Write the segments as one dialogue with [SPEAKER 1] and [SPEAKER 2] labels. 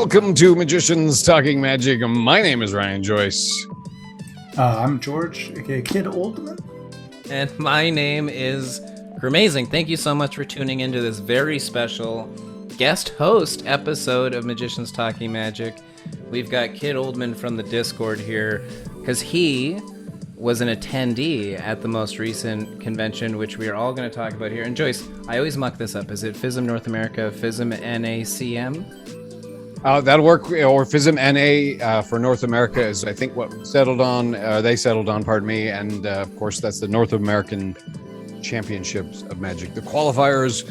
[SPEAKER 1] Welcome to Magicians Talking Magic. My name is Ryan Joyce.
[SPEAKER 2] I'm George, aka Kid Oldman.
[SPEAKER 3] And my name is Graemazing. Thank you so much for tuning into this very special guest host episode of Magicians Talking Magic. We've got Kid Oldman from the Discord here because he was an attendee at the most recent convention, which we are all going to talk about here. And Joyce, I always muck this up. Is it FISM North America, FISM NACM?
[SPEAKER 1] That'll work, or FISM NA for North America is, I think, what settled on. They settled on, pardon me, and of course that's the North American Championships of Magic, the qualifiers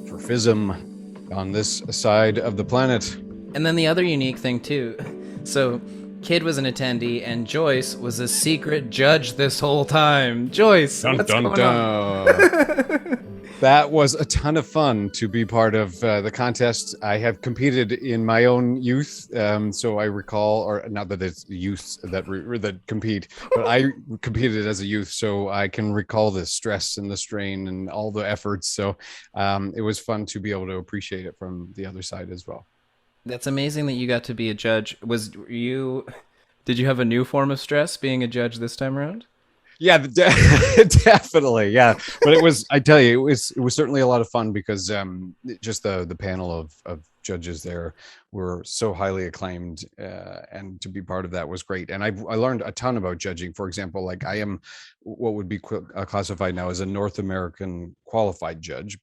[SPEAKER 1] for FISM on this side of the planet.
[SPEAKER 3] And then the other unique thing too, so Kid was an attendee, and Joyce was a secret judge this whole time. Joyce,
[SPEAKER 1] dun,
[SPEAKER 3] what's
[SPEAKER 1] dun,
[SPEAKER 3] going
[SPEAKER 1] dun. That was a ton of fun to be part of the contest. I have competed in my own youth, so I recall, or not that it's youth that compete, but I competed as a youth, so I can recall the stress and the strain and all the efforts. So it was fun to be able to appreciate it from the other side as well.
[SPEAKER 3] That's amazing that you got to be a judge. Did you have a new form of stress being a judge this time around?
[SPEAKER 1] Yeah, definitely. Yeah, but it was, I tell you, it was certainly a lot of fun because just the panel of judges there were so highly acclaimed, and to be part of that was great. And I learned a ton about judging. For example, like I am what would be classified now as a North American qualified judge.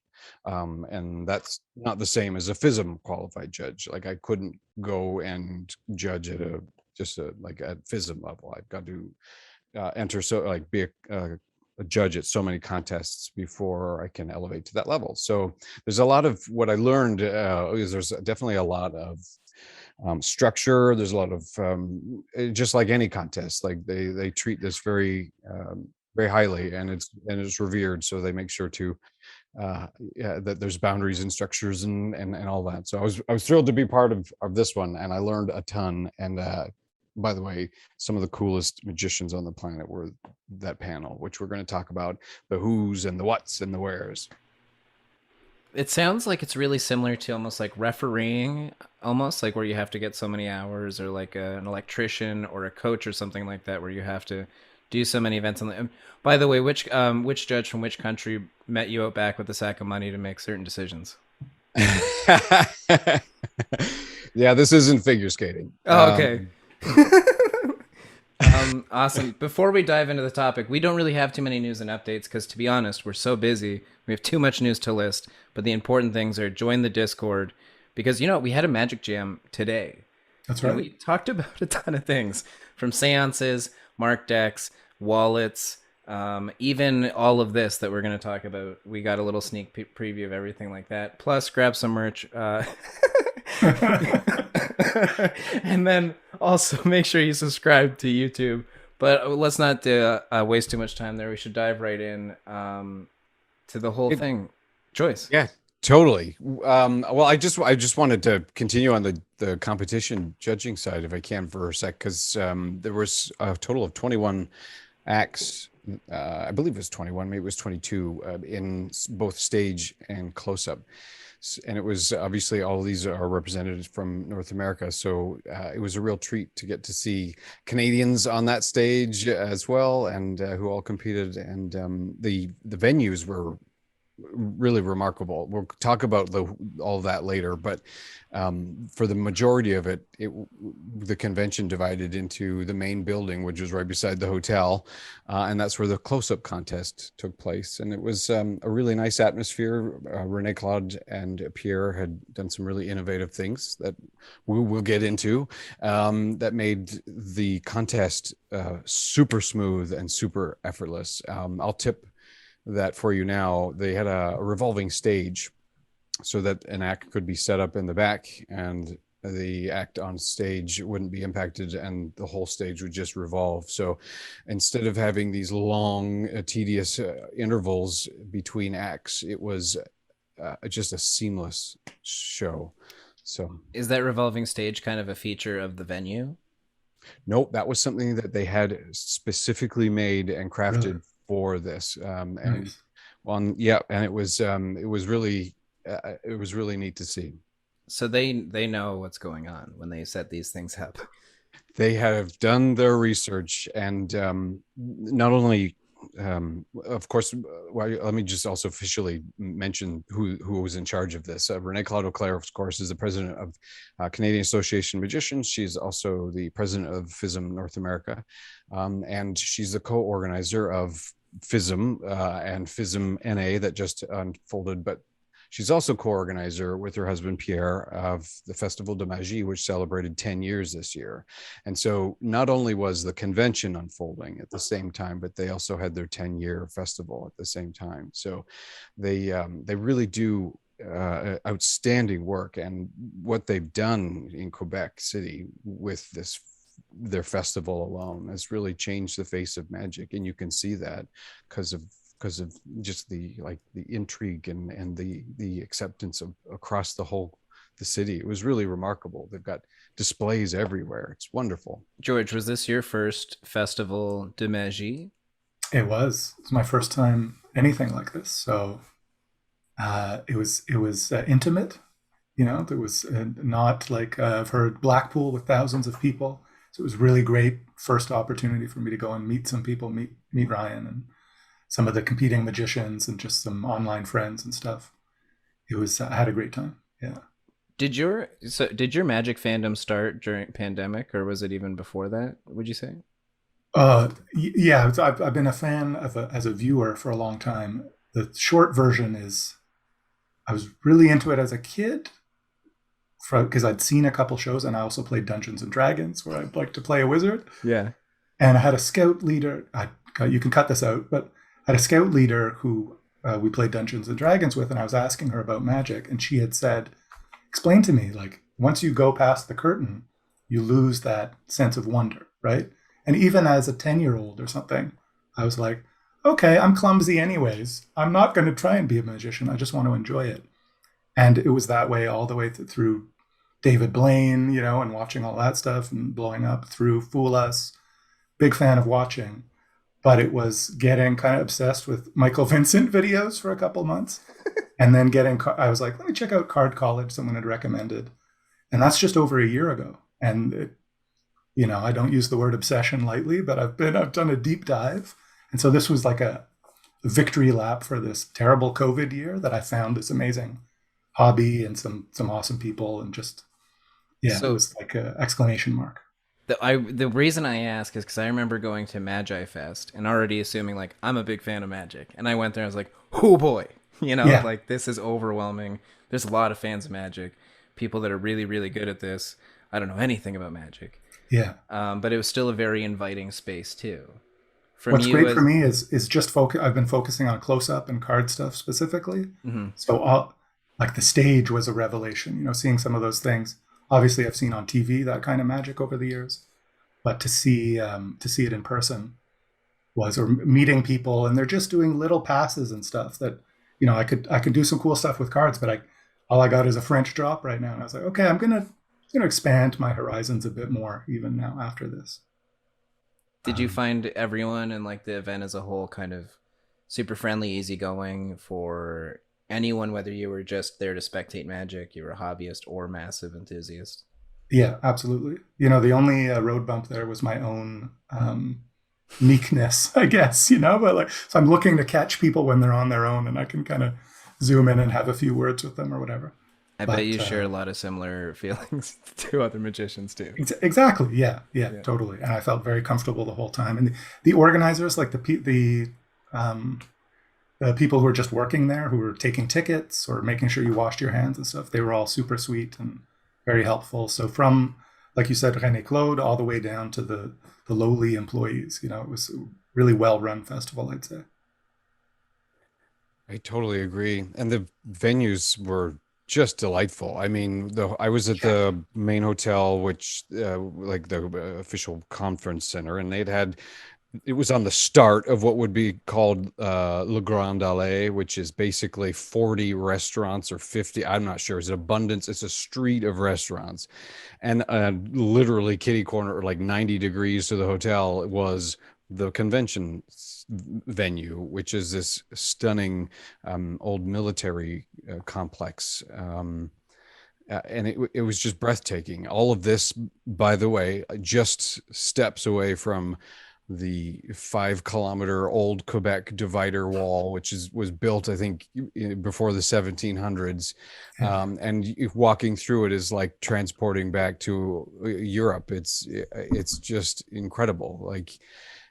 [SPEAKER 1] And that's not the same as a FISM qualified judge. Like I couldn't go and judge at at FISM level. I've got to enter, so like be a judge at so many contests before I can elevate to that level. So there's a lot of what I learned is there's definitely a lot of structure. There's a lot of just like any contest, like they treat this very very highly, and it's revered. So they make sure to that there's boundaries and structures and all that. So I was thrilled to be part of this one, and I learned a ton. And by the way, some of the coolest magicians on the planet were that panel, which we're going to talk about, the who's and the what's and the where's.
[SPEAKER 3] It sounds like it's really similar to almost like refereeing, almost like where you have to get so many hours, or like an electrician or a coach or something like that, where you have to do so many events. By the way, which judge from which country met you out back with a sack of money to make certain decisions?
[SPEAKER 1] Yeah, this isn't figure skating.
[SPEAKER 3] Oh, okay. Awesome. Before we dive into the topic, we don't really have too many news and updates because, to be honest, we're so busy. We have too much news to list. But the important things are join the Discord because, we had a Magic Jam today.
[SPEAKER 2] That's right.
[SPEAKER 3] We talked about a ton of things, from seances, mark decks, wallets, even all of this that we're going to talk about. We got a little sneak preview of everything like that. Plus, grab some merch. And then also make sure you subscribe to YouTube. But let's not waste too much time there. We should dive right in to the whole thing. Joyce.
[SPEAKER 1] Yeah, totally. Well, I just wanted to continue on the competition judging side, if I can, for a sec, because there was a total of 21 acts. I believe it was 21, maybe it was 22 in both stage and close-up. And it was obviously all of these are represented from North America. So it was a real treat to get to see Canadians on that stage as well, and who all competed. And the venues were really remarkable. We'll talk about all of that later, but for the majority of it, the convention divided into the main building, which was right beside the hotel, and that's where the close-up contest took place. And it was a really nice atmosphere. Rene Claude and Pierre had done some really innovative things that we will get into, that made the contest super smooth and super effortless. I'll tip that for you now. They had a revolving stage so that an act could be set up in the back and the act on stage wouldn't be impacted, and the whole stage would just revolve. So instead of having these long tedious intervals between acts, it was just a seamless show. So
[SPEAKER 3] is that revolving stage kind of a feature of the venue?
[SPEAKER 1] Nope, that was something that they had specifically made and crafted for this. And
[SPEAKER 2] Nice.
[SPEAKER 1] yeah, and it was really neat to see.
[SPEAKER 3] So they know what's going on when they set these things up.
[SPEAKER 1] They have done their research, and not only, of course, well, let me just also officially mention who was in charge of this. Renee Claude Auclair, of course, is the president of Canadian Association of Magicians. She's also the president of FISM North America, and she's the co-organizer of FISM and FISM NA that just unfolded. But she's also co-organizer with her husband Pierre of the Festival de Magie, which celebrated 10 years this year. And so not only was the convention unfolding at the same time, but they also had their 10-year festival at the same time. So they really do outstanding work, and what they've done in Quebec City with this their festival alone has really changed the face of magic, and you can see that because of just the intrigue and the acceptance of across the city. It was really remarkable. They've got displays everywhere. It's wonderful.
[SPEAKER 3] George, was this your first Festival de Magie?
[SPEAKER 2] It was my first time anything like this. So it was intimate. There was not like I've heard Blackpool with thousands of people. So it was really great first opportunity for me to go and meet some people, meet Ryan and some of the competing magicians and just some online friends and stuff. I had a great time. Yeah.
[SPEAKER 3] Did your magic fandom start during pandemic, or was it even before that, would you say?
[SPEAKER 2] Yeah, I've been a fan as a viewer for a long time. The short version is I was really into it as a kid because I'd seen a couple shows, and I also played Dungeons and Dragons where I'd like to play a wizard.
[SPEAKER 3] Yeah.
[SPEAKER 2] And I had a scout leader. You can cut this out, but I had a scout leader who we played Dungeons and Dragons with, and I was asking her about magic, and she had said, "Explain to me, like once you go past the curtain, you lose that sense of wonder, right?" And even as a 10-year-old or something, I was like, "Okay, I'm clumsy anyways. I'm not going to try and be a magician. I just want to enjoy it." And it was that way all the way through David Blaine, and watching all that stuff and blowing up through Fool Us. Big fan of watching. But it was getting kind of obsessed with Michael Vincent videos for a couple months. And then I was like, let me check out Card College, someone had recommended. And that's just over a year ago. And I don't use the word obsession lightly, but I've done a deep dive. And so this was like a victory lap for this terrible COVID year that I found this amazing hobby and some awesome people, and just, yeah, so, it was like an exclamation mark.
[SPEAKER 3] The reason I ask is because I remember going to Magi Fest and already assuming like I'm a big fan of magic, and I went there and I was like, oh boy,
[SPEAKER 2] Yeah.
[SPEAKER 3] like this is overwhelming. There's a lot of fans of magic, people that are really really good at this. I don't know anything about magic.
[SPEAKER 2] Yeah.
[SPEAKER 3] But it was still a very inviting space too.
[SPEAKER 2] What's great for me is just focus. I've been focusing on close up and card stuff specifically.
[SPEAKER 3] Mm-hmm.
[SPEAKER 2] So like the stage was a revelation. Seeing some of those things. Obviously, I've seen on TV that kind of magic over the years, but to see it in person or meeting people, and they're just doing little passes and stuff that I could do some cool stuff with cards, but all I got is a French drop right now, and I was like, okay, I'm gonna expand my horizons a bit more even now after this.
[SPEAKER 3] Did you find everyone and like the event as a whole kind of super friendly, easygoing for anyone, whether you were just there to spectate magic, you were a hobbyist or massive enthusiast?
[SPEAKER 2] Yeah, absolutely. The only road bump there was my own meekness, I guess, but so I'm looking to catch people when they're on their own, and I can kind of zoom in and have a few words with them or whatever.
[SPEAKER 3] I bet you share a lot of similar feelings to other magicians too.
[SPEAKER 2] Exactly. Yeah, totally. And I felt very comfortable the whole time. And the organizers, like the people who were just working there, who were taking tickets or making sure you washed your hands and stuff, they were all super sweet and very helpful. So from, like you said, René Claude, all the way down to the lowly employees, it was a really well-run festival, I'd say.
[SPEAKER 1] I totally agree. And the venues were just delightful. I mean, I was at the main hotel, which like the official conference center, and it was on the start of what would be called Le Grand Allée, which is basically 40 restaurants or 50. I'm not sure. It's an abundance. It's a street of restaurants. And literally kitty corner, or like 90 degrees to the hotel, was the convention venue, which is this stunning old military complex. and it was just breathtaking. All of this, by the way, just steps away from the 5 kilometer old Quebec divider wall, which was built, I think, before the 1700s.
[SPEAKER 2] Yeah.
[SPEAKER 1] And walking through it is like transporting back to Europe. It's just incredible. Like,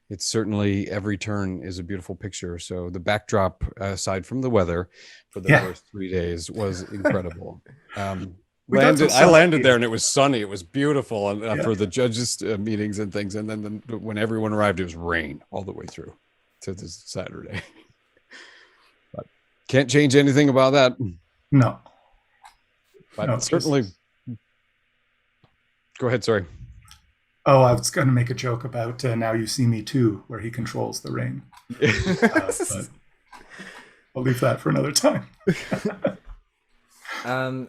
[SPEAKER 1] it's certainly, every turn is a beautiful picture. So the backdrop, aside from the weather, for the
[SPEAKER 2] Yeah.
[SPEAKER 1] first 3 days was incredible. Um,
[SPEAKER 2] We got some
[SPEAKER 1] I landed there
[SPEAKER 2] sunlight.
[SPEAKER 1] and it was sunny. It was beautiful, and
[SPEAKER 2] Yeah.
[SPEAKER 1] for the judges' meetings and things. And then when everyone arrived, it was rain all the way through to this Saturday. But can't change anything about that.
[SPEAKER 2] No. No.
[SPEAKER 1] But certainly, go ahead. Sorry.
[SPEAKER 2] Oh, I was going to make a joke about Now You See Me Too, where he controls the rain. But I'll leave that for another time.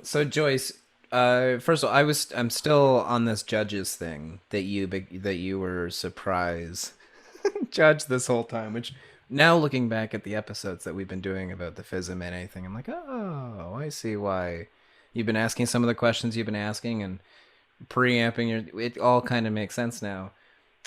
[SPEAKER 3] So Joyce, first of all, I'm still on this judges thing that you were surprise judge this whole time. Which now looking back at the episodes that we've been doing about the FISM and anything, I'm like, oh, I see why you've been asking some of the questions you've been asking and preamping your. It all kind of makes sense now.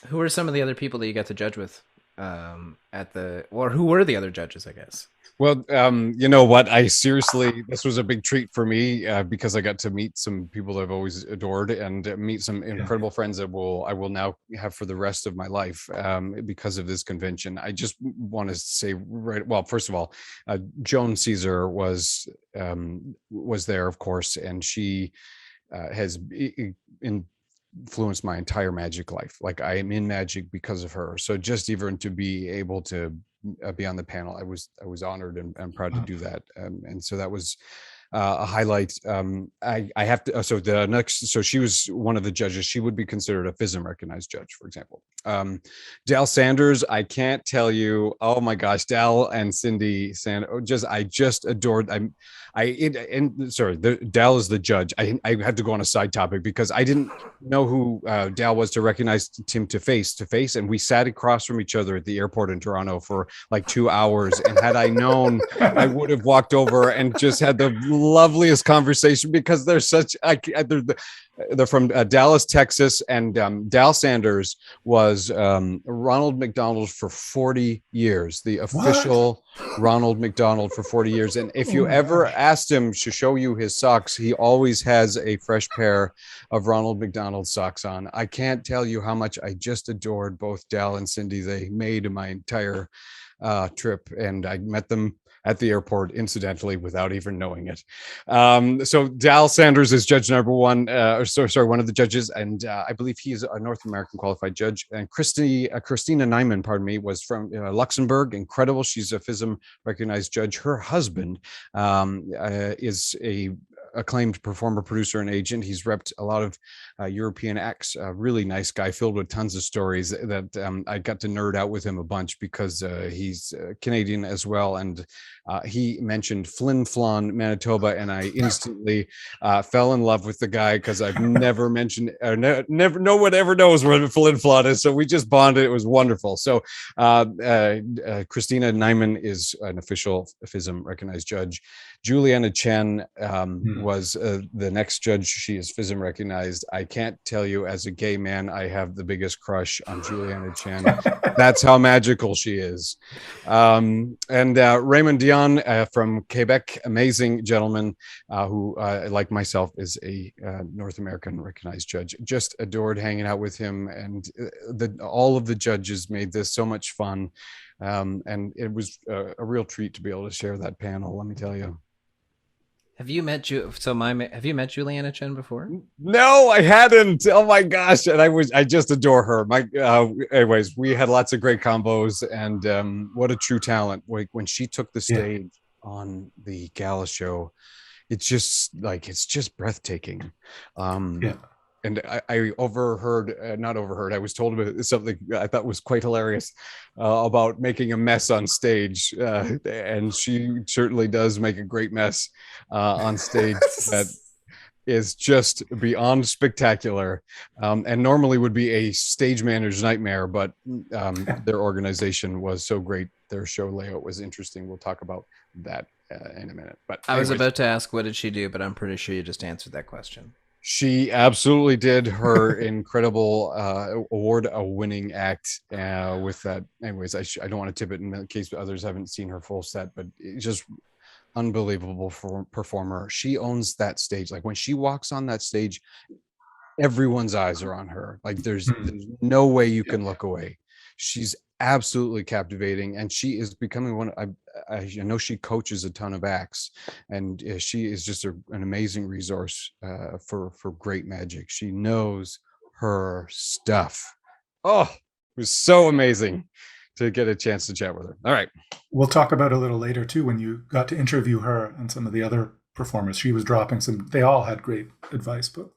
[SPEAKER 3] Who are some of the other people that you got to judge with? Or who were the other judges? I guess.
[SPEAKER 1] Well, you know what? This was a big treat for me because I got to meet some people I've always adored, and meet some incredible friends that I will now have for the rest of my life because of this convention. I just want to say, well, first of all, Joan Caesar was there, of course, and she has influenced my entire magic life. Like, I am in magic because of her. So just even to be able to be on the panel, I was honored and proud to do that. And so that was a highlight. I have to. So she was one of the judges. She would be considered a FISM recognized judge, for example. Dal Sanders, I can't tell you. Oh my gosh, Dal and Cindy Sanders. I just adored. Dal is the judge. I have to go on a side topic because I didn't know who Dal was to recognize him to face, and we sat across from each other at the airport in Toronto for like 2 hours. And had I known, I would have walked over and just had the loveliest conversation, because they're from Dallas, Texas, and Dal Sanders was Ronald McDonald for 40 years, the official Ronald McDonald for 40 years. And if you ever asked him to show you his socks, he always has a fresh pair of Ronald McDonald socks on. I can't tell you how much I just adored both Dal and Cindy. They made my entire trip, and I met them at the airport, incidentally, without even knowing it. So Dal Sanders is judge number one, one of the judges, and I believe he is a North American qualified judge. And Christina Nyman, was from Luxembourg. Incredible. She's a FISM recognized judge. Her husband is a acclaimed performer, producer, and agent. He's repped a lot of European acts. Really nice guy, filled with tons of stories that I got to nerd out with him a bunch, because he's Canadian as well. And he mentioned Flin Flon, Manitoba, and I instantly fell in love with the guy, because I've never mentioned, never, no one ever knows where Flin Flon is. So we just bonded. It was wonderful. So Christina Nyman is an official FISM recognized judge. Juliana Chen was the next judge. She is FISM recognized. I can't tell you, as a gay man, I have the biggest crush on Juliana Chen. That's how magical she is. And Raymond Dion from Quebec, amazing gentleman who, like myself, is a North American recognized judge. Just adored hanging out with him, and all of the judges made this so much fun. And it was a real treat to be able to share that panel, let me tell you.
[SPEAKER 3] Have you met Juliana Chen before?
[SPEAKER 1] No, I hadn't. Oh my gosh. And I just adore her. Anyways, we had lots of great combos, and what a true talent. When she took the stage on the gala show, it's just breathtaking. And I I was told about something I thought was quite hilarious about making a mess on stage. And she certainly does make a great mess on stage. is just beyond spectacular, and normally would be a stage manager's nightmare, but their organization was so great. Their show layout was interesting. We'll talk about that in a minute. But
[SPEAKER 3] I was
[SPEAKER 1] anyways,
[SPEAKER 3] about to ask what did she do, but I'm pretty sure you just answered that question.
[SPEAKER 1] she absolutely did her incredible award-winning act with that. Anyways, I don't want to tip it in case others haven't seen her full set, but it just unbelievable performer. She owns that stage. Like when she walks on that stage, everyone's eyes are on her. Like there's no way you can look away. She's absolutely captivating, and she is becoming one. I know she coaches a ton of acts, and she is just an amazing resource for great magic. She knows her stuff. Oh, it was so amazing to get a chance to chat with her. All right.
[SPEAKER 2] We'll talk about it a little later too when you got to interview her and some of the other performers. She was dropping some. They all had great advice, but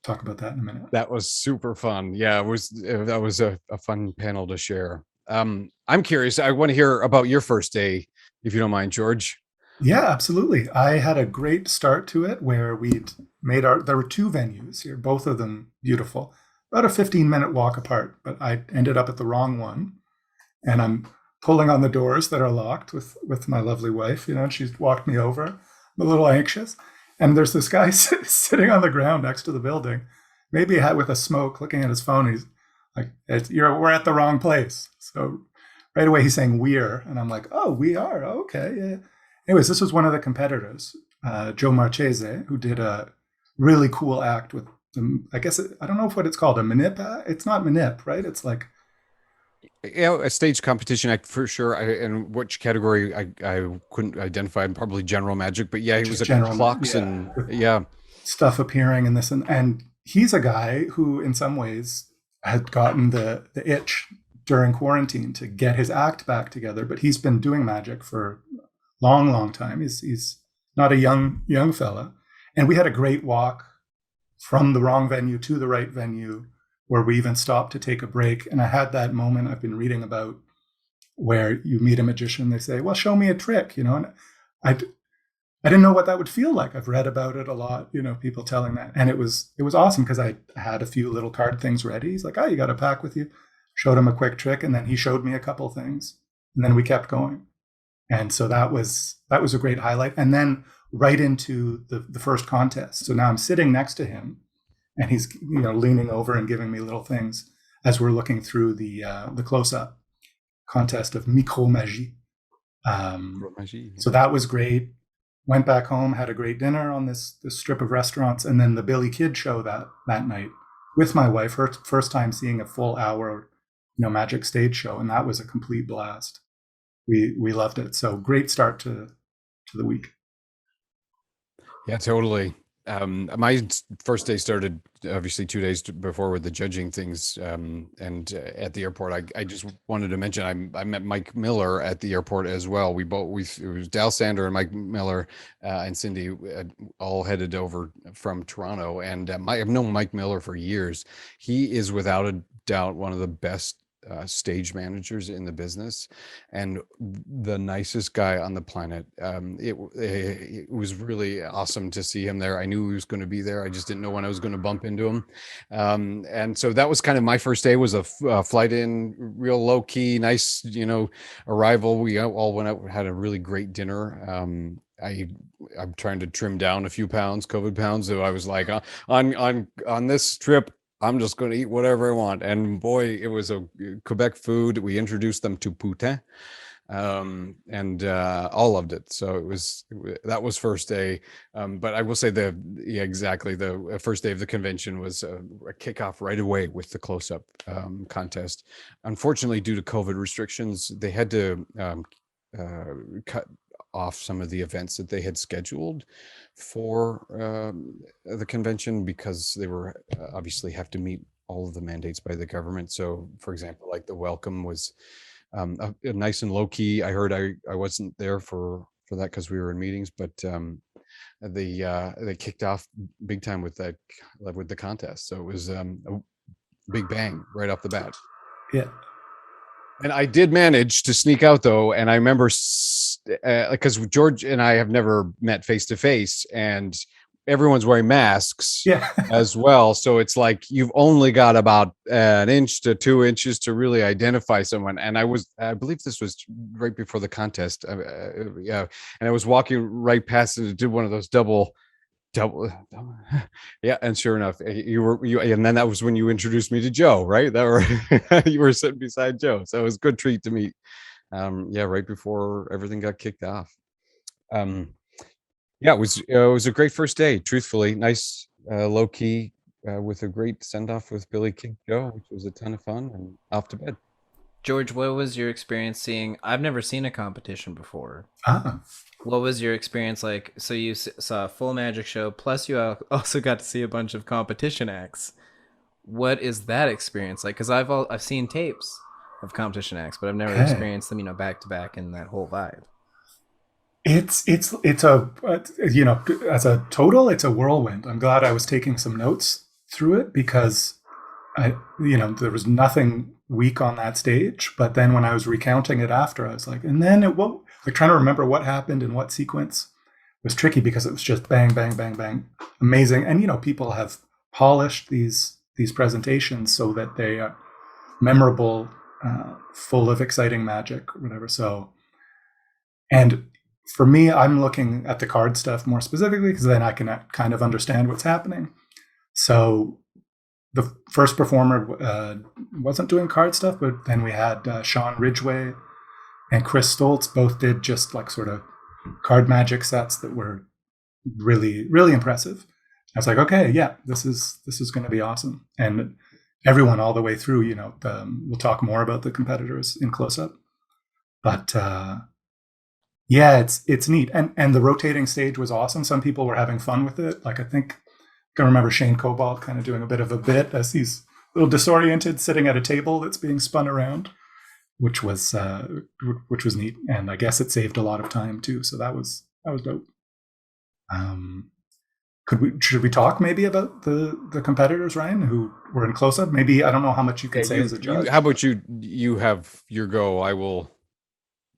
[SPEAKER 2] talk about that in a minute.
[SPEAKER 1] That was super fun. Yeah, that was a fun panel to share. I'm curious. I want to hear about your first day, if you don't mind, George.
[SPEAKER 2] Yeah, absolutely. I had a great start to it where we'd made there were two venues here, both of them beautiful, about a 15-minute walk apart, but I ended up at the wrong one. And I'm pulling on the doors that are locked with my lovely wife, and she's walked me over. I'm a little anxious. And there's this guy sitting on the ground next to the building, maybe with a smoke, looking at his phone. He's like, we're at the wrong place. So right away he's saying we're, and I'm like, oh, we are. Okay. Yeah. Anyways, this was one of the competitors, Joe Marchese, who did a really cool act with, I guess, I don't know what it's called, a manip. It's not manip, right? It's like,
[SPEAKER 1] a stage competition act for sure. In which category I couldn't identify. Probably general magic, but yeah, he was a clocks and
[SPEAKER 2] stuff appearing in this, and he's a guy who, in some ways, had gotten the itch during quarantine to get his act back together. But he's been doing magic for a long time. He's not a young fella, and we had a great walk from the wrong venue to the right venue, where we even stopped to take a break. And I had that moment I've been reading about where you meet a magician, they say, well, show me a trick, and I didn't know what that would feel like. I've read about it a lot, people telling that. And it was awesome because I had a few little card things ready. He's like, oh, you got a pack with you? Showed him a quick trick. And then he showed me a couple things. And then we kept going. And so that was a great highlight. And then right into the first contest. So now I'm sitting next to him, and he's leaning over and giving me little things as we're looking through the close-up contest of micro-magie. So that was great. Went back home, had a great dinner on this strip of restaurants, and then the Billy Kid show that night with my wife. Her first time seeing a full hour, magic stage show, and that was a complete blast. We loved it. So great start to the week.
[SPEAKER 1] Yeah, totally. My first day started obviously 2 days before with the judging things, and at the airport. I just wanted to mention I met Mike Miller at the airport as well. It was Dal Sander and Mike Miller and Cindy all headed over from Toronto, and I've known Mike Miller for years. He is without a doubt one of the best stage managers in the business and the nicest guy on the planet. It was really awesome to see him there. I knew he was going to be there. I just didn't know when I was going to bump into him. And so that was kind of my first day. Was a flight in, real low key, nice, arrival. We all went out, had a really great dinner. I'm trying to trim down a few pounds, COVID pounds. So I was like, on this trip, I'm just going to eat whatever I want. And boy, it was a Quebec food. We introduced them to poutine, and all loved it. So that was first day. But I will say exactly. The first day of the convention was a kickoff right away with the close-up contest. Unfortunately, due to COVID restrictions, they had to cut off some of the events that they had scheduled for the convention because they were obviously have to meet all of the mandates by the government. So, for example, like the welcome was nice and low key. I heard I wasn't there for that because we were in meetings, but they kicked off big time with the contest. So it was a big bang right off the bat.
[SPEAKER 2] Yeah.
[SPEAKER 1] And I did manage to sneak out though, and I remember because George and I have never met face to face, and everyone's wearing masks
[SPEAKER 2] Yeah.
[SPEAKER 1] as well. So it's like you've only got about an inch to 2 inches to really identify someone. And I believe this was right before the contest. Yeah. And I was walking right past and did one of those double. Yeah. And sure enough, and then that was when you introduced me to Joe, right? You were sitting beside Joe. So it was a good treat to meet. Yeah. Right before everything got kicked off. Yeah, it was a great first day. Truthfully, nice, low key, with a great send off with Billy King Joe, which was a ton of fun, and off to bed.
[SPEAKER 3] George, what was your experience seeing? I've never seen a competition before.
[SPEAKER 2] Ah.
[SPEAKER 3] What was your experience like? So you saw a full magic show, plus you also got to see a bunch of competition acts. What is that experience like? Because I've seen tapes of competition acts, but I've never
[SPEAKER 2] Okay.
[SPEAKER 3] experienced them, back to back in that whole vibe.
[SPEAKER 2] It's a, as a total, it's a whirlwind. I'm glad I was taking some notes through it because there was nothing weak on that stage. But then when I was recounting it after, I was like, and then trying to remember what happened in what sequence was tricky because it was just bang, bang, bang, bang, amazing. And people have polished these presentations so that they are memorable, full of exciting magic, or whatever. So, and for me, I'm looking at the card stuff more specifically because then I can kind of understand what's happening. So the first performer wasn't doing card stuff, but then we had Sean Ridgway and Chris Stoltz both did just like sort of card magic sets that were really, really impressive. I was like, okay, yeah, this is going to be awesome. And everyone all the way through, we'll talk more about the competitors in close up, but yeah, it's neat. And the rotating stage was awesome. Some people were having fun with it. Like I can remember Shane Cobalt kind of doing a bit of a bit as he's a little disoriented sitting at a table that's being spun around, which was neat. And I guess it saved a lot of time too. So that was dope. Should we talk maybe about the competitors, Ryan, who were in close up? Maybe, I don't know how much you can say as a judge.
[SPEAKER 1] How about you have your go? I will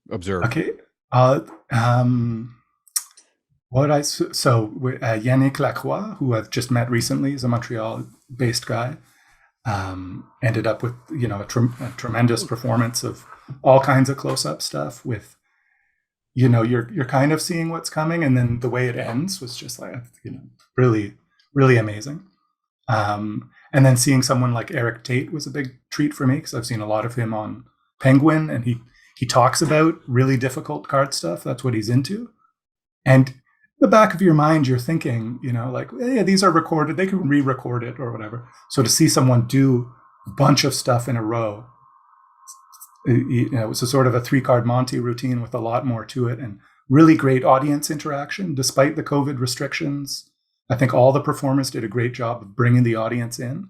[SPEAKER 1] observe.
[SPEAKER 2] Okay. Yannick Lacroix, who I've just met recently, is a Montreal-based guy. Ended up with a tremendous performance of all kinds of close-up stuff. With you're kind of seeing what's coming, and then the way it ends was just like really, really amazing. And then seeing someone like Eric Tate was a big treat for me because I've seen a lot of him on Penguin, and he talks about really difficult card stuff. That's what he's into. And the back of your mind, you're thinking, like, yeah, these are recorded. They can re-record it or whatever. So to see someone do a bunch of stuff in a row, it's a sort of a 3-card Monty routine with a lot more to it and really great audience interaction. Despite the COVID restrictions, I think all the performers did a great job of bringing the audience in.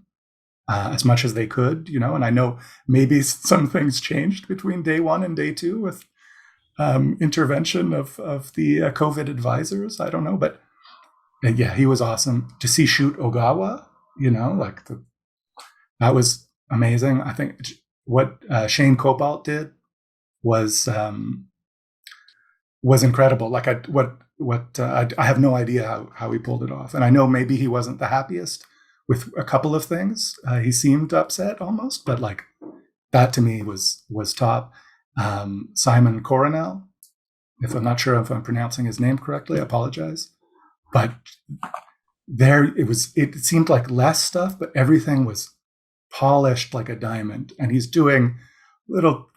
[SPEAKER 2] As much as they could, and I know maybe some things changed between day 1 and day 2 with intervention of the COVID advisors. I don't know, but yeah, he was awesome. To see Shoot Ogawa, that was amazing. I think what Shane Cobalt did was incredible. Like I have no idea how he pulled it off, and I know maybe he wasn't the happiest with a couple of things. He seemed upset almost, but like that to me was top. Simon Coronel, if I'm not sure if I'm pronouncing his name correctly, I apologize. But it seemed like less stuff, but everything was polished like a diamond. And he's doing little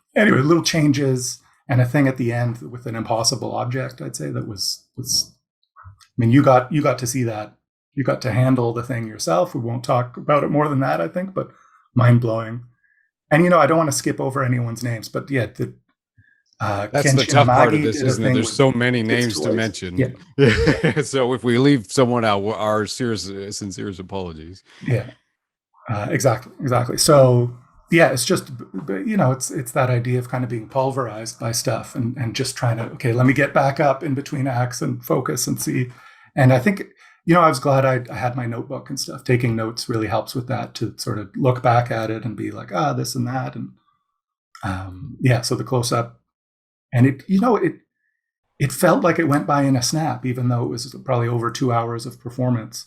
[SPEAKER 2] changes and a thing at the end with an impossible object, I'd say that was you got to see that. You got to handle the thing yourself. We won't talk about it more than that, I think, but mind-blowing. And, I don't want to skip over anyone's names, but yeah,
[SPEAKER 1] that's
[SPEAKER 2] Ken
[SPEAKER 1] the tough part of
[SPEAKER 2] Shinamagi
[SPEAKER 1] this, isn't it? There's so many names to mention.
[SPEAKER 2] Yeah.
[SPEAKER 1] So if we leave someone out, our sincerest apologies.
[SPEAKER 2] Yeah, exactly. So yeah, it's just, it's that idea of kind of being pulverized by stuff and just trying to, okay, let me get back up in between acts and focus and see. And I think, I was glad I had my notebook and stuff. Taking notes really helps with that, to sort of look back at it and be like, this and that. And so the close up, and it felt like it went by in a snap, even though it was probably over 2 hours of performance.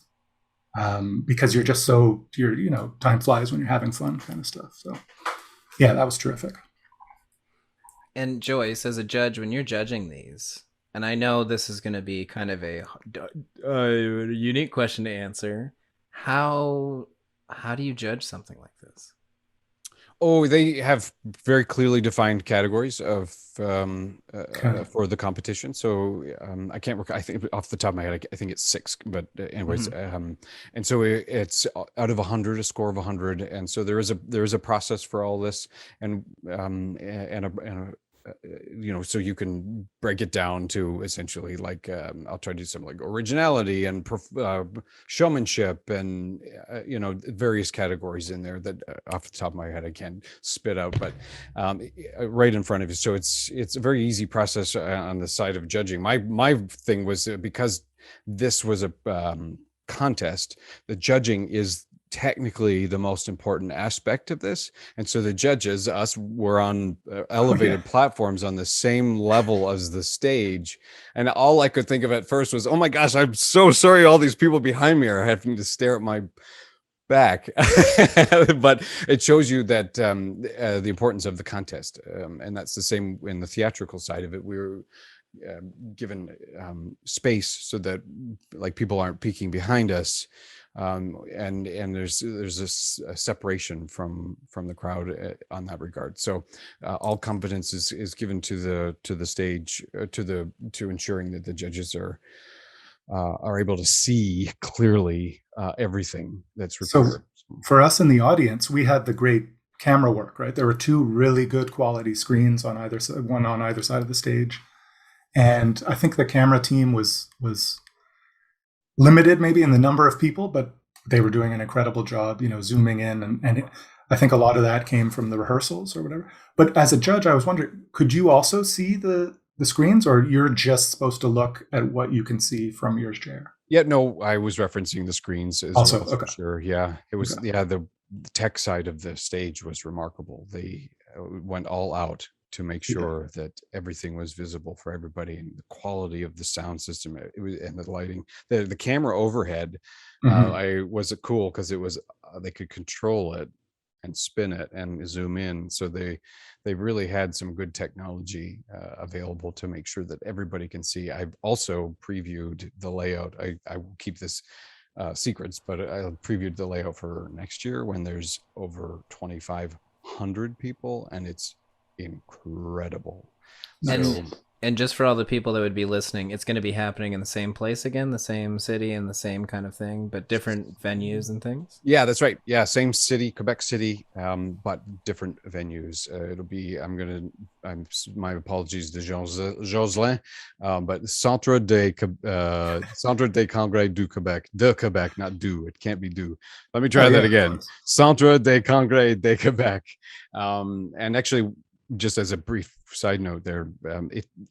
[SPEAKER 2] Because you're just time flies when you're having fun, kind of stuff. So, yeah, that was terrific.
[SPEAKER 3] And Joyce, as a judge, when you're judging these, and I know this is going to be kind of a unique question to answer, how do you judge something like this?
[SPEAKER 1] Oh, they have very clearly defined categories of
[SPEAKER 2] Okay.
[SPEAKER 1] for the competition. So I can't recall. I think off the top of my head, I think it's 6. But anyways, and so it's out of 100, a score of 100, and so there is a process for all this, and so you can break it down to essentially like I'll try to do some like originality and showmanship and various categories in there that off the top of my head I can't spit out, but right in front of you. So it's a very easy process on the side of judging. My thing was because this was a contest, the judging is technically the most important aspect of this, and so the judges, us, were on elevated platforms on the same level as the stage, and all I could think of at first was, oh my gosh, I'm so sorry all these people behind me are having to stare at my back. But it shows you that the importance of the contest, and that's the same in the theatrical side of it. We're given space so that like people aren't peeking behind us, and there's this separation from the crowd on that regard. So all confidence is given to the stage, to ensuring that the judges are able to see clearly everything that's required.
[SPEAKER 2] So for us in the audience, we had the great camera work, right? There were 2 really good quality screens on either side, one on either side of the stage. And I think the camera team was limited maybe in the number of people, but they were doing an incredible job, zooming in. And I think a lot of that came from the rehearsals or whatever. But as a judge, I was wondering, could you also see the screens, or you're just supposed to look at what you can see from your chair?
[SPEAKER 1] Yeah, no, I was referencing the screens as
[SPEAKER 2] Also,
[SPEAKER 1] well,
[SPEAKER 2] okay.
[SPEAKER 1] for sure. Yeah, it was.
[SPEAKER 2] Okay.
[SPEAKER 1] Yeah, the tech side of the stage was remarkable. They went all out to make sure that everything was visible for everybody, and the quality of the sound system, and the lighting, the camera overhead. I was cool because it was they could control it and spin it and zoom in, so they really had some good technology available to make sure that everybody can see. I've also previewed the layout. I will keep this secrets, but I previewed the layout for next year when there's over 2,500 people, and it's incredible.
[SPEAKER 3] And just for all the people that would be listening, it's going to be happening in the same place again, the same city and the same kind of thing, but different venues and things.
[SPEAKER 1] Yeah, that's right. Yeah, same city, Quebec City, but different venues. It'll be. My apologies to Jocelyn, but Centre des Congrès du Québec, de Quebec, not du. It can't be du. Let me try that again. Centre des Congrès de Quebec, and actually, just as a brief side note there,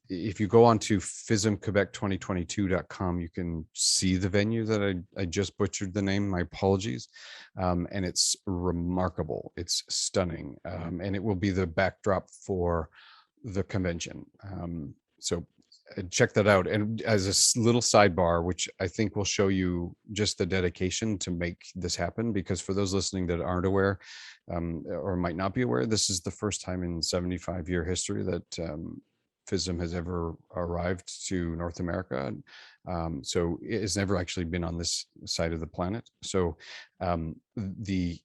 [SPEAKER 1] if you go on to FISMQuebec2022.com, you can see the venue that I just butchered the name. My apologies. And it's remarkable. It's stunning. And it will be the backdrop for the convention. So check that out. And as a little sidebar, which I think will show you just the dedication to make this happen, because for those listening that aren't aware, or might not be aware, this is the first time in 75-year history that FISM has ever arrived to North America. So it has never actually been on this side of the planet. So the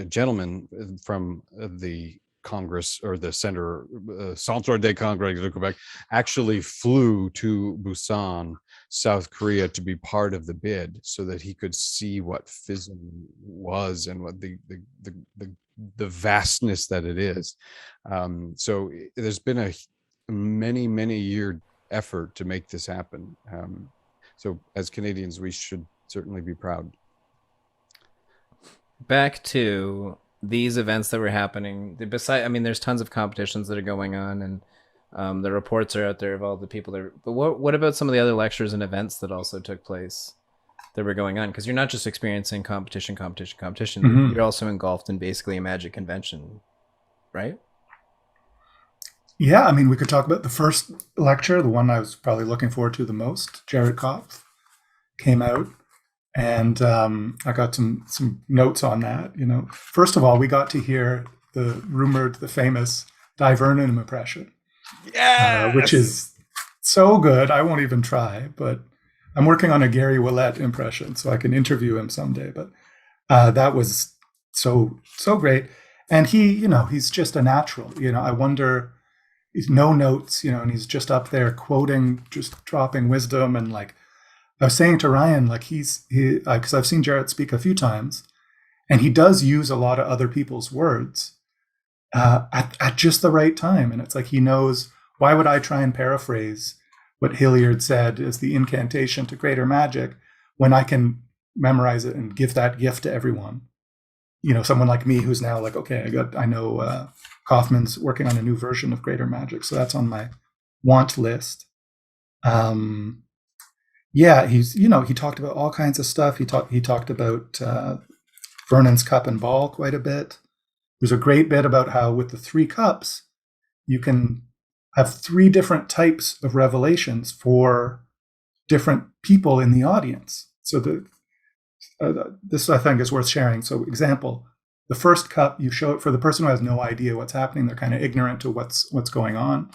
[SPEAKER 1] gentleman from the Congress, or the Center, Centre des Congrès de Quebec, actually flew to Busan, South Korea, to be part of the bid, so that he could see what FISM was and what the vastness that it is. So there's been a many year effort to make this happen. So as Canadians, we should certainly be proud.
[SPEAKER 3] Back to these events that were happening. There's tons of competitions that are going on, and the reports are out there of all the people there. But what about some of the other lectures and events that also took place that were going on? Because you're not just experiencing competition. You're also engulfed in basically a magic convention, right?
[SPEAKER 2] Yeah, I mean, we could talk about the first lecture, the one I was probably looking forward to the most. Jared Kopf came out, and I got some notes on that. First of all, we got to hear the famous Di Vernon impression, which
[SPEAKER 1] Yes.
[SPEAKER 2] is so good. I won't even try, but I'm working on a Gary Willett impression, so I can interview him someday. But that was so great, and he's just a natural. I wonder. He's no notes, and he's just up there quoting, just dropping wisdom. And like I was saying to Ryan, like because I've seen Jarrett speak a few times, and he does use a lot of other people's words at just the right time. And it's like he knows, why would I try and paraphrase what Hilliard said as the incantation to greater magic when I can memorize it and give that gift to everyone? Someone like me who's now like, okay, I know Kaufman's working on a new version of Greater Magic, so that's on my want list. Yeah, he talked about all kinds of stuff. He talked about Vernon's cup and ball quite a bit. There's a great bit about how with the 3 cups, you can have 3 different types of revelations for different people in the audience. So this I think is worth sharing. So example, the first cup, you show it for the person who has no idea what's happening. They're kind of ignorant to what's going on,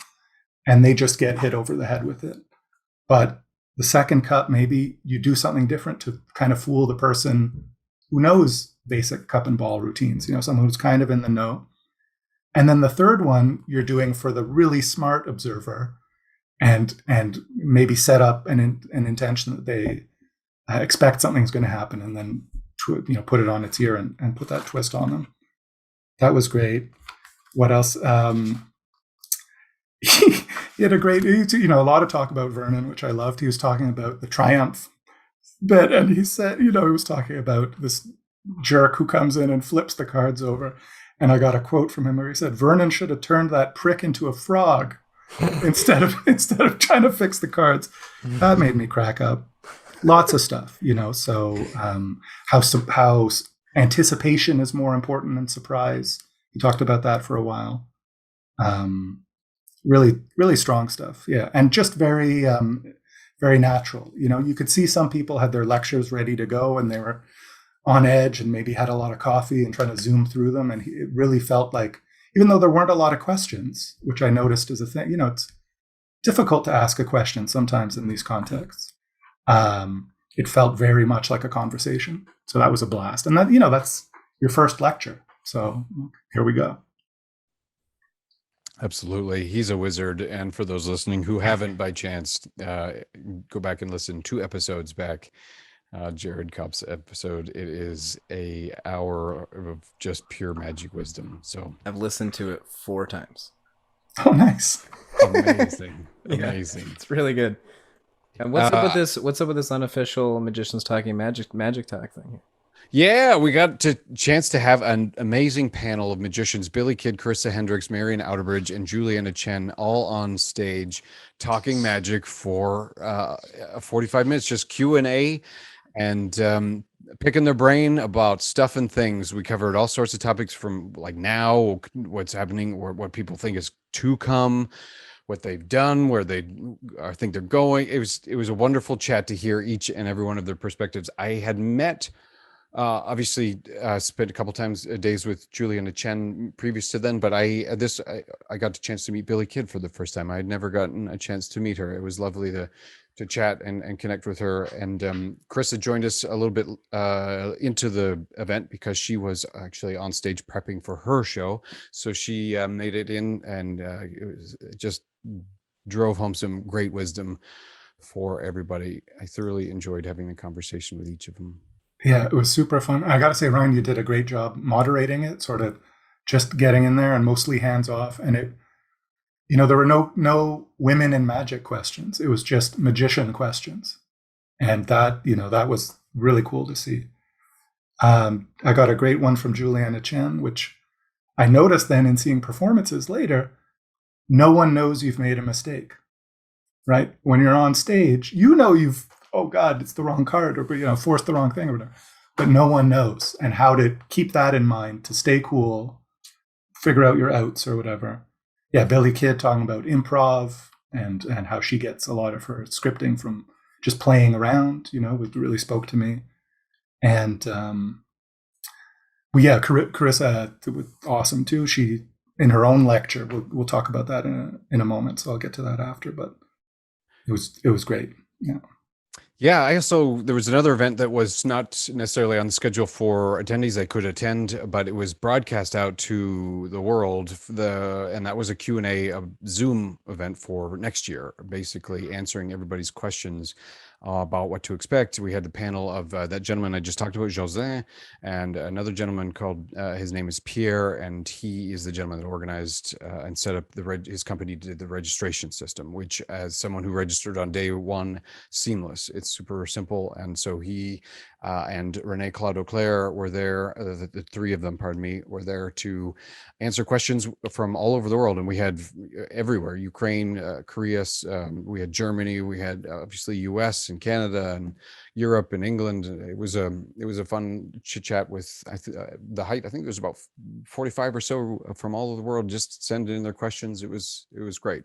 [SPEAKER 2] and they just get hit over the head with it. But the second cup, maybe you do something different to kind of fool the person who knows basic cup and ball routines, someone who's kind of in the know. And then the third one you're doing for the really smart observer, and maybe set up an intention that they expect something's going to happen, and then put it on its ear and put that twist on them. That was great. What else? He had a lot of talk about Vernon, which I loved. He was talking about the triumph bit, and he said, he was talking about this jerk who comes in and flips the cards over. And I got a quote from him where he said, "Vernon should have turned that prick into a frog instead of trying to fix the cards." That made me crack up. Lots of stuff, So how anticipation is more important than surprise. He talked about that for a while. Really, really strong stuff. Yeah, and just very, very natural. You could see some people had their lectures ready to go, and they were on edge, and maybe had a lot of coffee and trying to zoom through them. And it really felt like, even though there weren't a lot of questions, which I noticed as a thing, it's difficult to ask a question sometimes in these contexts. It felt very much like a conversation. So that was a blast. And that, that's your first lecture. So here we go.
[SPEAKER 1] Absolutely. He's a wizard. And for those listening who haven't by chance, go back and listen 2 episodes back. Jared Kopp's episode. It is an hour of just pure magic wisdom. So
[SPEAKER 3] I've listened to it 4 times.
[SPEAKER 2] Oh, nice.
[SPEAKER 1] Amazing. Amazing.
[SPEAKER 3] Yeah, it's really good. And what's up with this unofficial Magicians Talking Magic Talk thing?
[SPEAKER 1] Yeah, we got a chance to have an amazing panel of magicians: Billy Kidd, Carissa Hendricks, Marion Outerbridge, and Juliana Chen, all on stage talking magic for 45 minutes, just Q&A, and picking their brain about stuff and things. We covered all sorts of topics from like now, what's happening, or what people think is to come, what they've done, where they think they're going. It was a wonderful chat to hear each and every one of their perspectives. I had met, obviously, spent a couple days with Juliana Chen previous to then, but I got the chance to meet Billy Kidd for the first time. I had never gotten a chance to meet her. It was lovely to chat and connect with her. And Carissa joined us a little bit into the event because she was actually on stage prepping for her show. So she made it in, and it just drove home some great wisdom for everybody. I thoroughly enjoyed having the conversation with each of them.
[SPEAKER 2] Yeah, it was super fun. I got to say, Ryan, you did a great job moderating it, sort of just getting in there and mostly hands off. And it, there were no women in magic questions. It was just magician questions. And that, that was really cool to see. I got a great one from Juliana Chen, which I noticed then in seeing performances later, no one knows you've made a mistake, right? When you're on stage, you've, oh God, it's the wrong card, or, forced the wrong thing or whatever. But no one knows, and how to keep that in mind, to stay cool, figure out your outs or whatever. Billy Kidd talking about improv and how she gets a lot of her scripting from just playing around, which really spoke to me. And Carissa was awesome too. She, in her own lecture, we'll talk about that in a moment, so I'll get to that after. But it was great. Yeah.
[SPEAKER 1] Yeah, there was another event that was not necessarily on the schedule for attendees I could attend, but it was broadcast out to the world. And that was a Q&A, a Zoom event for next year, basically answering everybody's questions about what to expect. We had the panel of that gentleman I just talked about, José, and another gentleman called, his name is Pierre, and he is the gentleman that organized and set up his company did the registration system, which, as someone who registered on day one, seamless. It's super simple. And so he and Renee Claude Auclair were there. The three of them, pardon me, were there to answer questions from all over the world. And we had everywhere: Ukraine, Korea, we had Germany, we had obviously US and Canada and Europe and England. It was a fun chit chat with the height. I think there was about 45 or so from all over the world just sending in their questions. It was great.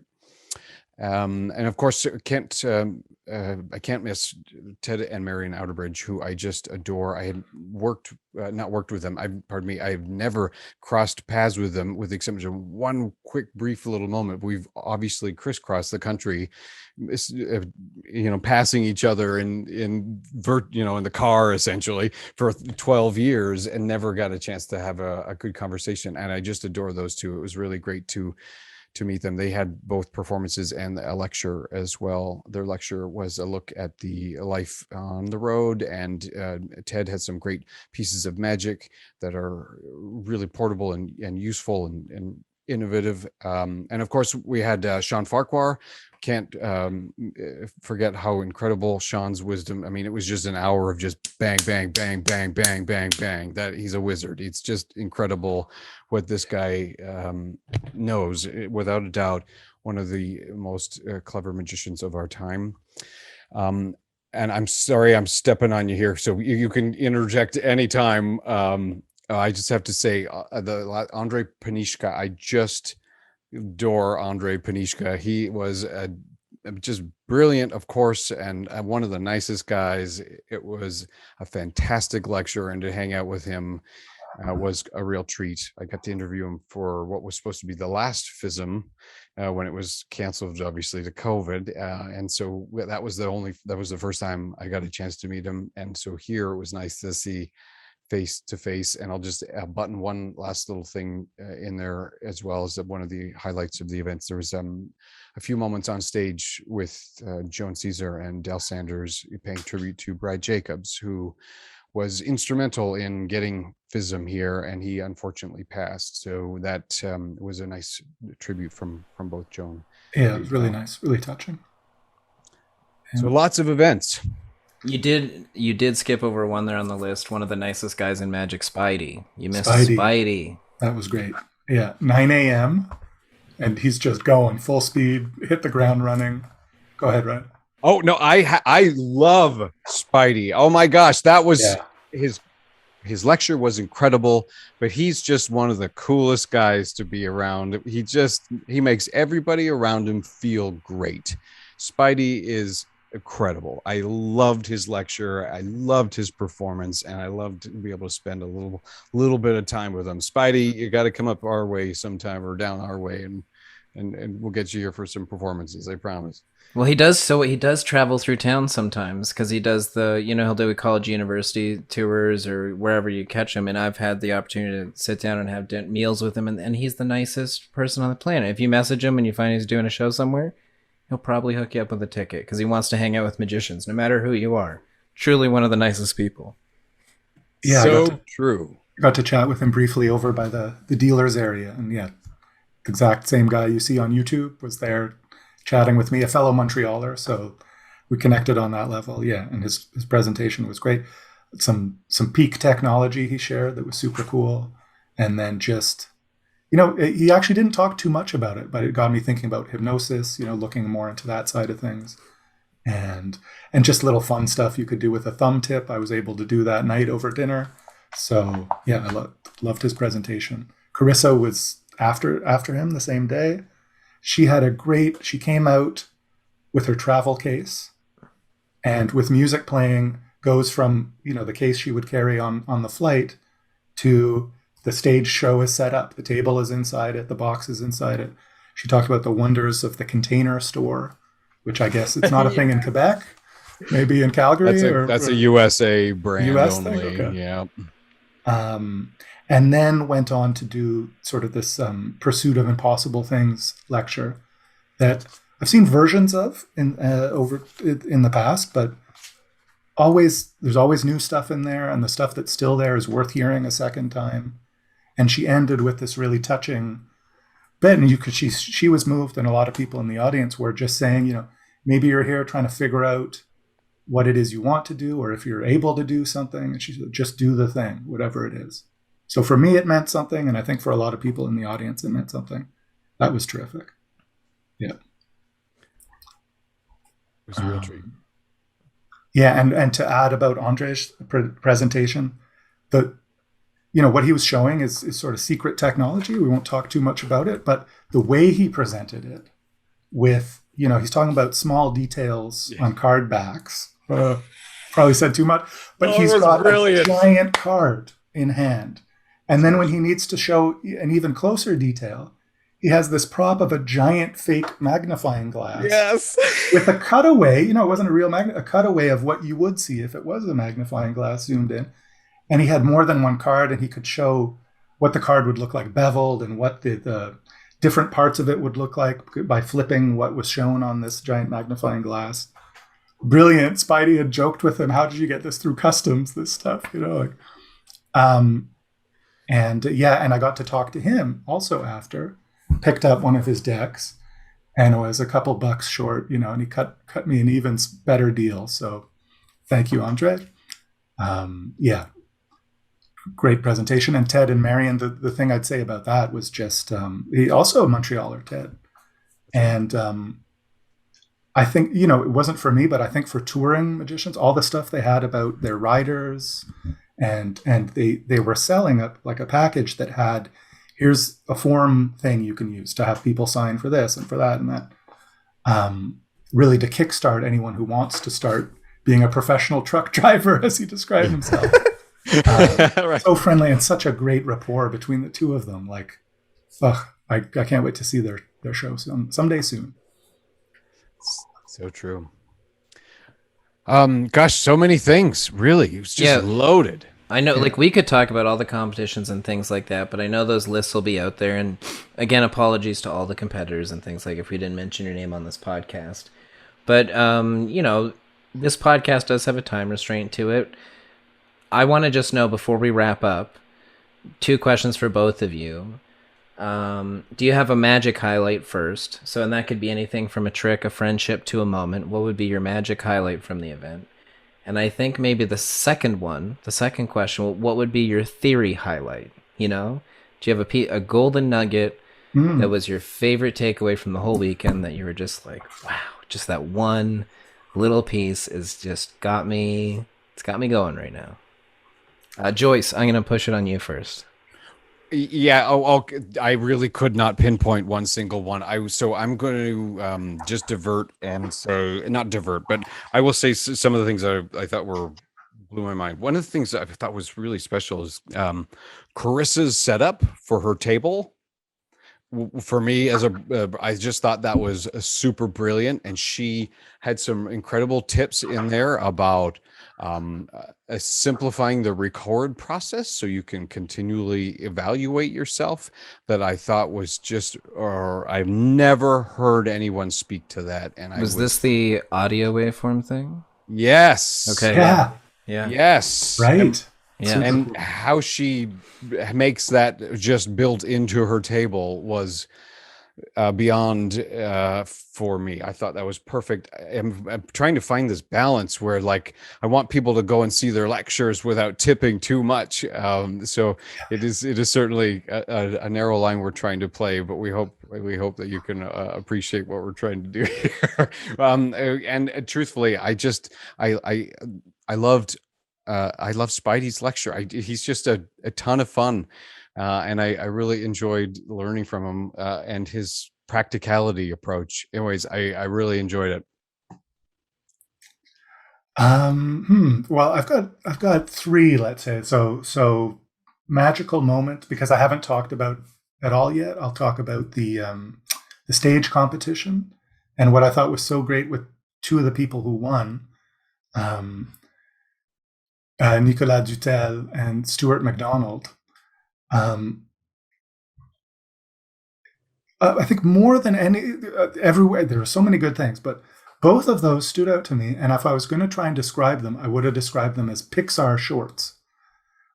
[SPEAKER 1] And of course, I can't miss Ted and Marion Outerbridge, who I just adore. I had not worked with them. I've never crossed paths with them, with the exception of one quick, brief little moment. We've obviously crisscrossed the country, passing each other in the car essentially for 12 years, and never got a chance to have a good conversation. And I just adore those two. It was really great to meet them. They had both performances and a lecture as well. Their lecture was a look at the life on the road, and Ted had some great pieces of magic that are really portable and useful and innovative. And of course, we had Sean Farquhar. Can't forget how incredible Sean's wisdom. I mean, it was just an hour of just bang, bang, bang, bang, bang, bang, bang. That he's a wizard. It's just incredible what this guy knows. Without a doubt, one of the most clever magicians of our time. And I'm sorry, I'm stepping on you here, so you can interject anytime. I just have to say, the Andre Panishka, I just adore Andre Panishka. He was just brilliant, of course, and one of the nicest guys. It was a fantastic lecture, and to hang out with him was a real treat. I got to interview him for what was supposed to be the last FISM when it was canceled, obviously, to COVID. And so that was the first time I got a chance to meet him. And so here it was nice to see face to face. And I'll just button one last little thing in there, as well as one of the highlights of the events. There was a few moments on stage with Joan Caesar and Del Sanders paying tribute to Brad Jacobs, who was instrumental in getting FISM here, and he unfortunately passed. So that was a nice tribute from both Joan.
[SPEAKER 2] Yeah, it was really nice, really touching.
[SPEAKER 1] So lots of events.
[SPEAKER 3] You did skip over one there on the list. One of the nicest guys in Magic, Spidey. You missed Spidey.
[SPEAKER 2] That was great. Yeah, 9 a.m. and he's just going full speed, hit the ground running. Go ahead, Ryan.
[SPEAKER 1] Oh no, I love Spidey. Oh my gosh, that was his lecture was incredible, but he's just one of the coolest guys to be around. He makes everybody around him feel great. Spidey is incredible. I loved his lecture. I loved his performance, and I loved to be able to spend a little bit of time with him. Spidey, you got to come up our way sometime, or down our way, and we'll get you here for some performances. I promise.
[SPEAKER 3] Well, he does travel through town sometimes, because he does he'll do college university tours or wherever you catch him. And I've had the opportunity to sit down and have meals with him. And he's the nicest person on the planet. If you message him and you find he's doing a show somewhere, he'll probably hook you up with a ticket, because he wants to hang out with magicians, no matter who you are. Truly one of the nicest people.
[SPEAKER 2] Yeah,
[SPEAKER 1] so true.
[SPEAKER 2] I got to chat with him briefly over by the dealers area. And yeah, the exact same guy you see on YouTube was there chatting with me, a fellow Montrealer. So we connected on that level. Yeah. And his presentation was great. Some peak technology he shared that was super cool. And then just, he actually didn't talk too much about it, but it got me thinking about hypnosis, looking more into that side of things. And just little fun stuff you could do with a thumb tip. I was able to do that night over dinner. So yeah, I loved his presentation. Carissa was after him the same day. she came out with her travel case, and with music playing, goes from, the case she would carry on the flight to the stage show is set up. The table is inside it. The box is inside it. She talked about the wonders of the Container Store, which I guess it's not a thing in Quebec, maybe in Calgary.
[SPEAKER 1] That's a USA brand
[SPEAKER 2] US
[SPEAKER 1] only.
[SPEAKER 2] thing? Okay.
[SPEAKER 1] Yeah.
[SPEAKER 2] And then went on to do sort of this Pursuit of Impossible Things lecture that I've seen versions of in the past, but there's always new stuff in there, and the stuff that's still there is worth hearing a second time. And she ended with this really touching bit, and she was moved, and a lot of people in the audience were just saying, maybe you're here trying to figure out what it is you want to do, or if you're able to do something. And she said, just do the thing, whatever it is. So for me, it meant something, and I think for a lot of people in the audience, it meant something. That was terrific. Yeah. It
[SPEAKER 1] was a real treat.
[SPEAKER 2] Yeah, and to add about Andre's presentation, what he was showing is sort of secret technology. We won't talk too much about it, but the way he presented it with, he's talking about small details on card backs. Probably said too much, but he's got brilliant. A giant card in hand. And then when he needs to show an even closer detail, he has this prop of a giant fake magnifying glass.
[SPEAKER 1] Yes.
[SPEAKER 2] With a cutaway, it wasn't a real a cutaway of what you would see if it was a magnifying glass zoomed in. And he had more than one card, and he could show what the card would look like beveled and what the different parts of it would look like by flipping what was shown on this giant magnifying glass. Brilliant. Spidey had joked with him, how did you get this through customs, this stuff, And I got to talk to him also after. Picked up one of his decks, and it was a couple bucks short, and he cut me an even better deal. So thank you, Andre. Great presentation. And Ted and Marion, the thing I'd say about that was just, he also a Montrealer, Ted. And I think, it wasn't for me, but I think for touring magicians, all the stuff they had about their riders, and they were selling a package that had, here's a form thing you can use to have people sign for this and for that and that. Really to kickstart anyone who wants to start being a professional truck driver, as he described himself. Right. So friendly, and such a great rapport between the two of them. I can't wait to see their show someday soon.
[SPEAKER 1] So true. Gosh, so many things. Really, it was just loaded.
[SPEAKER 3] I know, we could talk about all the competitions and things like that, but I know those lists will be out there. And again, apologies to all the competitors and things if we didn't mention your name on this podcast. But, this podcast does have a time restraint to it. I want to just know, before we wrap up, 2 questions for both of you. Do you have a magic highlight first? So, and that could be anything from a trick, a friendship, to a moment. What would be your magic highlight from the event? And I think maybe the second question, what would be your theory highlight? Do you have a golden nugget that was your favorite takeaway from the whole weekend, that you were just like, wow, just that one little piece is just it's got me going right now. Joyce, I'm going to push it on you first.
[SPEAKER 1] Yeah, I really could not pinpoint one single one. I'm going to just divert and say, not divert, but I will say some of the things that I thought blew my mind. One of the things that I thought was really special is Carissa's setup for her table. For me, I just thought that was super brilliant, and she had some incredible tips in there about simplifying the record process so you can continually evaluate yourself, that I thought was I've never heard anyone speak to that. And
[SPEAKER 3] was this the audio waveform thing?
[SPEAKER 1] Yes.
[SPEAKER 2] Okay. Yeah.
[SPEAKER 1] Yes.
[SPEAKER 2] Right.
[SPEAKER 1] And how she makes that just built into her table was beyond for me. I thought that was perfect. I'm trying to find this balance where I want people to go and see their lectures without tipping too much. So it is certainly a narrow line we're trying to play, but we hope that you can appreciate what we're trying to do here. And truthfully, I loved Spidey's lecture. He's just a ton of fun. And I really enjoyed learning from him, and his practicality approach. Anyways, I really enjoyed it.
[SPEAKER 2] Well, I've got three, let's say. So magical moment, because I haven't talked about at all yet. I'll talk about the stage competition and what I thought was so great with two of the people who won, Nicolas Dutel and Stuart McDonald. I think more than everywhere, there are so many good things, but both of those stood out to me. And if I was going to try and describe them, I would have described them as Pixar shorts.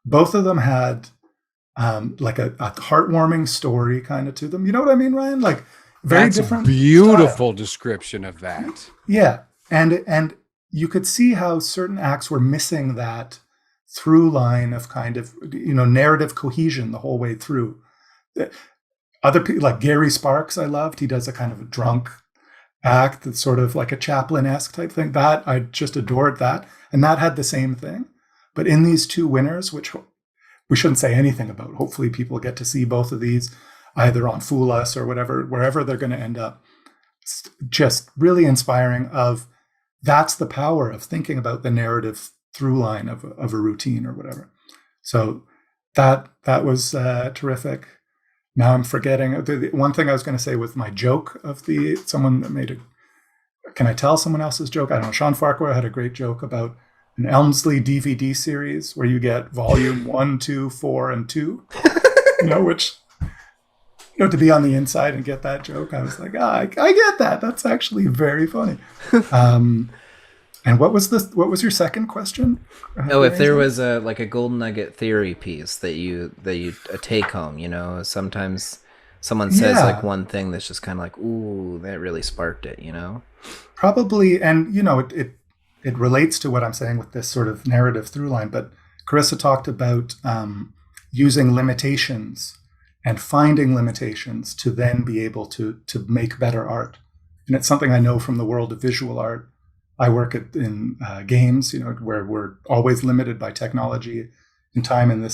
[SPEAKER 2] Both of them had like a heartwarming story kind of to them. You know what I mean, Ryan? Like very
[SPEAKER 1] That's
[SPEAKER 2] different.
[SPEAKER 1] a beautiful
[SPEAKER 2] style.
[SPEAKER 1] description of that.
[SPEAKER 2] Yeah, and you could see how certain acts were missing that through line of kind of narrative cohesion the whole way through. Other people like Gary Sparks, I loved. He does a kind of a drunk act that's sort of like a Chaplin-esque type thing. That I just adored that, and that had the same thing. But in these two winners, which we shouldn't say anything about, hopefully people get to see both of these either on Fool Us or whatever, wherever they're going to end up. It's just really inspiring. Of that's the power of thinking about the narrative through line of a routine or whatever. So that was terrific. Now I'm forgetting the one thing I was going to say with my joke of someone that made a. Can I tell someone else's joke? I don't know. Sean Farquhar had a great joke about an Elmsley DVD series where you get volume 1, 2, 4, and 2. Which to be on the inside and get that joke, I was like, I get that. That's actually very funny. And what was your second question?
[SPEAKER 3] Oh, if there was a golden nugget theory piece that you a take home, sometimes someone says like one thing that's just kind of like, ooh, that really sparked it,
[SPEAKER 2] Probably, and it relates to what I'm saying with this sort of narrative through line. But Carissa talked about using limitations and finding limitations to then be able to make better art, and it's something I know from the world of visual art. I work in games, where we're always limited by technology and time and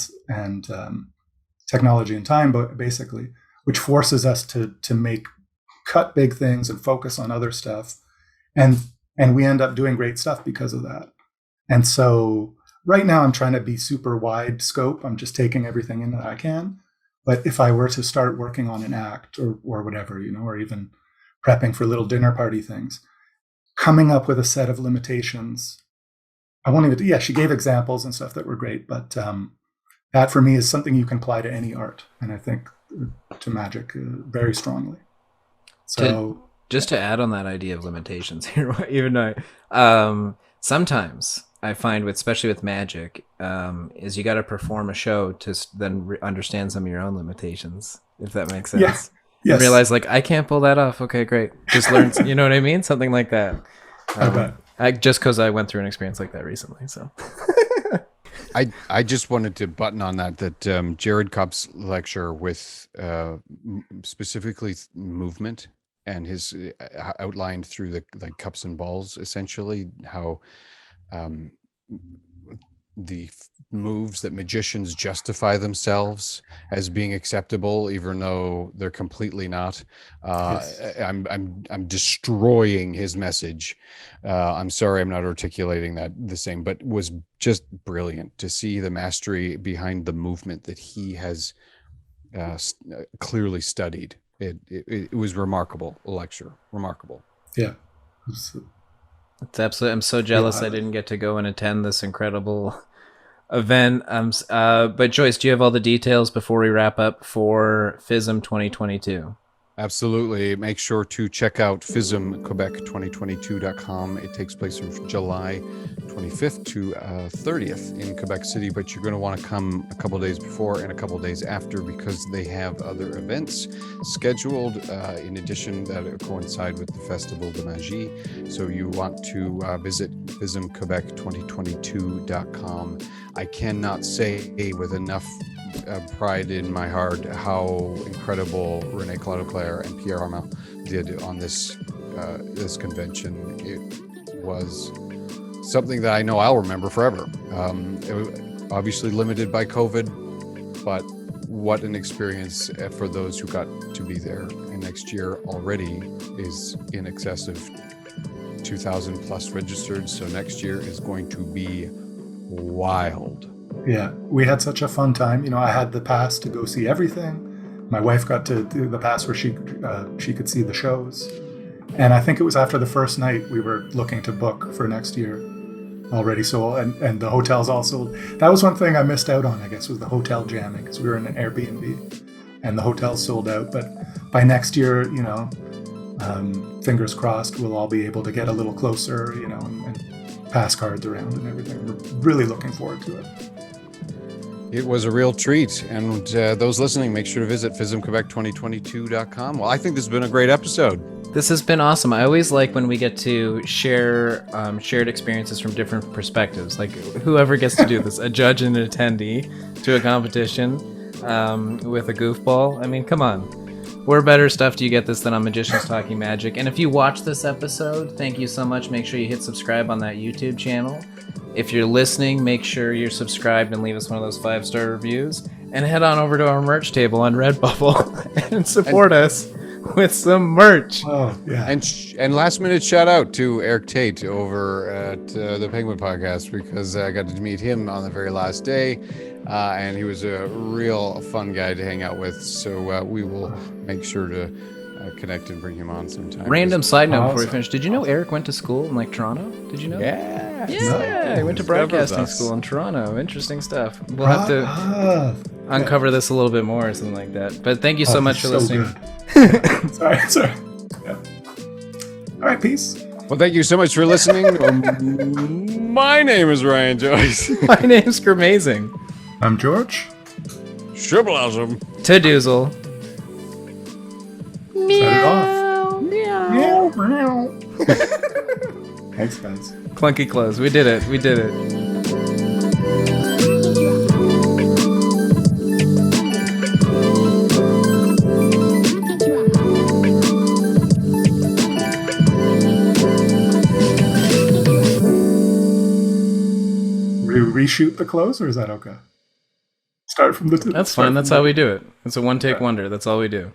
[SPEAKER 2] technology and time, but basically, which forces us to cut big things and focus on other stuff, and we end up doing great stuff because of that. And so right now, I'm trying to be super wide scope. I'm just taking everything in that I can. But if I were to start working on an act or whatever, or even prepping for little dinner party things, coming up with a set of limitations. I won't even. Yeah, she gave examples and stuff that were great, but that for me is something you can apply to any art, and I think to magic very strongly. So
[SPEAKER 3] just to add on that idea of limitations here, even though sometimes I find, especially with magic, is you got to perform a show to then understand some of your own limitations, if that makes sense.
[SPEAKER 2] Yeah. Yes.
[SPEAKER 3] And realize I can't pull that off. Okay, great. Just learn. You know what I mean? Something like that. Just because I went through an experience like that recently. So
[SPEAKER 1] I just wanted to button on that Jared Kopp's lecture with specifically movement and his outlined through the cups and balls, essentially how the moves that magicians justify themselves as being acceptable, even though they're completely not. Yes. I'm destroying his message. I'm sorry, I'm not articulating that the same, but was just brilliant to see the mastery behind the movement that he has clearly studied. It was remarkable. A lecture, remarkable.
[SPEAKER 2] Yeah.
[SPEAKER 3] It's absolutely. I'm so jealous I didn't get to go and attend this incredible event. But Joyce, do you have all the details before we wrap up for FISM 2022?
[SPEAKER 1] Absolutely. Make sure to check out FISMQuebec2022.com. It takes place from July 25th to 30th in Quebec City, but you're going to want to come a couple days before and a couple days after because they have other events scheduled in addition that coincide with the Festival de Magie. So you want to visit FISMQuebec2022.com. I cannot say with enough pride in my heart how incredible René Claudeclair and Pierre Armel did on this convention. It was something that I know I'll remember forever. It was obviously limited by COVID, but what an experience for those who got to be there. And next year already is in excess of 2,000 plus registered. So next year is going to be wild.
[SPEAKER 2] Yeah, we had such a fun time. You know, I had the pass to go see everything. My wife got to do the pass where she could see the shows. And I think it was after the first night we were looking to book for next year already sold, and the hotels all sold. That was one thing I missed out on, I guess, was the hotel jamming, because we were in an Airbnb and the hotels sold out. But by next year, you know, fingers crossed, we'll all be able to get a little closer, you know, and pass cards around and everything. We're really looking forward to it.
[SPEAKER 1] It was a real treat. And those listening, make sure to visit FISMQuebec2022.com. Well, I think this has been a great episode.
[SPEAKER 3] This has been awesome. I always like when we get to share shared experiences from different perspectives. Like whoever gets to do this, a judge and an attendee to a competition with a goofball. I mean, come on. Where better stuff do you get this than on Magicians Talking Magic? And if you watch this episode, thank you so much. Make sure you hit subscribe on that YouTube channel. If you're listening, make sure you're subscribed and leave us one of those 5-star reviews. And head on over to our merch table on Redbubble and support us with some merch.
[SPEAKER 2] Oh, yeah.
[SPEAKER 1] And last minute shout out to Eric Tate over at the Penguin Podcast, because I got to meet him on the very last day. And he was a real fun guy to hang out with. So we will make sure to connect and bring him on sometime.
[SPEAKER 3] Random side note before we finish. Did you know Eric went to school in like Toronto? Did you know?
[SPEAKER 1] Yeah.
[SPEAKER 3] Yeah, he went to broadcasting school in Toronto. Interesting stuff. We'll have to uncover this a little bit more or something like that. But thank you so much for listening.
[SPEAKER 2] Sorry. Yeah. All right, peace.
[SPEAKER 1] Well, thank you so much for listening. My name is Ryan Joyce.
[SPEAKER 3] My name's Graemazing.
[SPEAKER 2] I'm George.
[SPEAKER 1] Shibbolazum.
[SPEAKER 3] Tadoozle.
[SPEAKER 2] Set it off. Meow. Meow. Thanks, guys.
[SPEAKER 3] Clunky close. We did it.
[SPEAKER 2] Reshoot the close, or is that okay? Start from the
[SPEAKER 3] That's fine. That's how we do it. It's a one-take wonder. That's all we do.